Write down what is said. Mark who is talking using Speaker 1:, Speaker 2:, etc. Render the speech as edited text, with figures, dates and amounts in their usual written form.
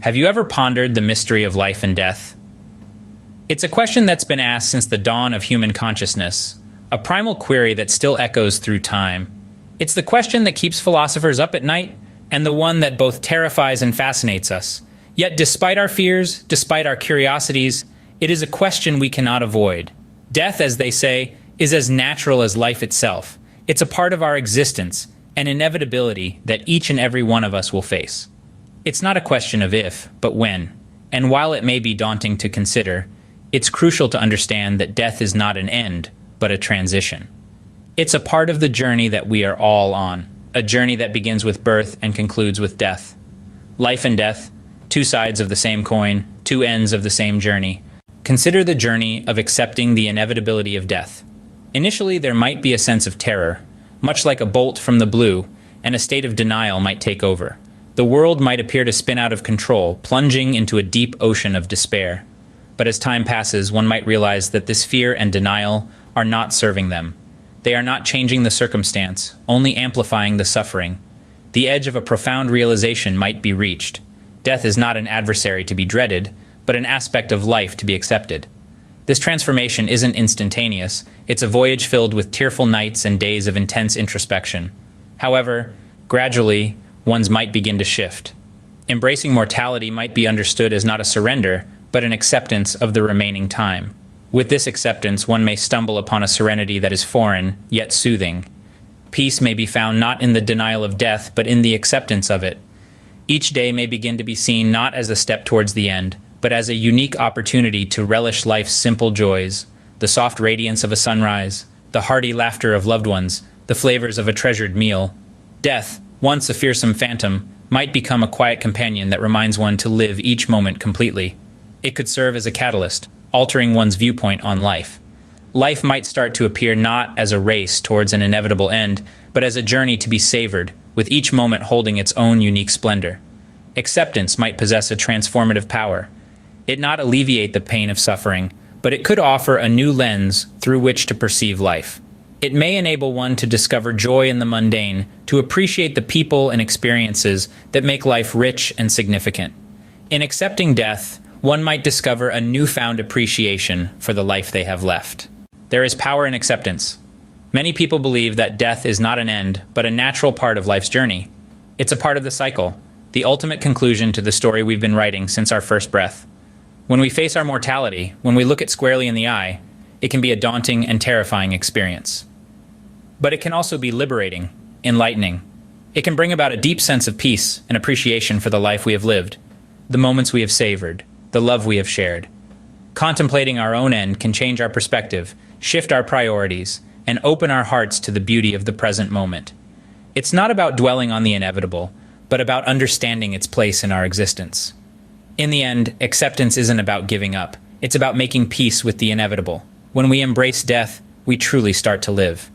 Speaker 1: Have you ever pondered the mystery of life and death? It's a question that's been asked since the dawn of human consciousness, a primal query that still echoes through time. It's the question that keeps philosophers up at night, and the one that both terrifies and fascinates us. Yet despite our fears, despite our curiosities, it is a question we cannot avoid. Death, as they say, is as natural as life itself. It's a part of our existence, an inevitability that each and every one of us will face. It's not a question of if, but when. And while it may be daunting to consider, it's crucial to understand that death is not an end, but a transition. It's a part of the journey that we are all on, a journey that begins with birth and concludes with death. Life and death, two sides of the same coin, two ends of the same journey. Consider the journey of accepting the inevitability of death. Initially, there might be a sense of terror, much like a bolt from the blue, and a state of denial might take over. The world might appear to spin out of control, plunging into a deep ocean of despair. But as time passes, one might realize that this fear and denial are not serving them. They are not changing the circumstance, only amplifying the suffering. The edge of a profound realization might be reached. Death is not an adversary to be dreaded, but an aspect of life to be accepted. This transformation isn't instantaneous. It's a voyage filled with tearful nights and days of intense introspection. However, gradually, ones might begin to shift. Embracing mortality might be understood as not a surrender, but an acceptance of the remaining time. With this acceptance, one may stumble upon a serenity that is foreign, yet soothing. Peace may be found not in the denial of death, but in the acceptance of it. Each day may begin to be seen not as a step towards the end, but as a unique opportunity to relish life's simple joys, the soft radiance of a sunrise, the hearty laughter of loved ones, the flavors of a treasured meal. Death, once a fearsome phantom, might become a quiet companion that reminds one to live each moment completely. It could serve as a catalyst, altering one's viewpoint on life. Life might start to appear not as a race towards an inevitable end, but as a journey to be savored, with each moment holding its own unique splendor. Acceptance might possess a transformative power. It not alleviate the pain of suffering, but it could offer a new lens through which to perceive life. It may enable one to discover joy in the mundane, to appreciate the people and experiences that make life rich and significant. In accepting death, one might discover a newfound appreciation for the life they have left. There is power in acceptance. Many people believe that death is not an end, but a natural part of life's journey. It's a part of the cycle, the ultimate conclusion to the story we've been writing since our first breath. When we face our mortality, when we look it squarely in the eye, it can be a daunting and terrifying experience. But it can also be liberating, enlightening. It can bring about a deep sense of peace and appreciation for the life we have lived, the moments we have savored, the love we have shared. Contemplating our own end can change our perspective, shift our priorities, and open our hearts to the beauty of the present moment. It's not about dwelling on the inevitable, but about understanding its place in our existence. In the end, acceptance isn't about giving up. It's about making peace with the inevitable. When we embrace death, we truly start to live.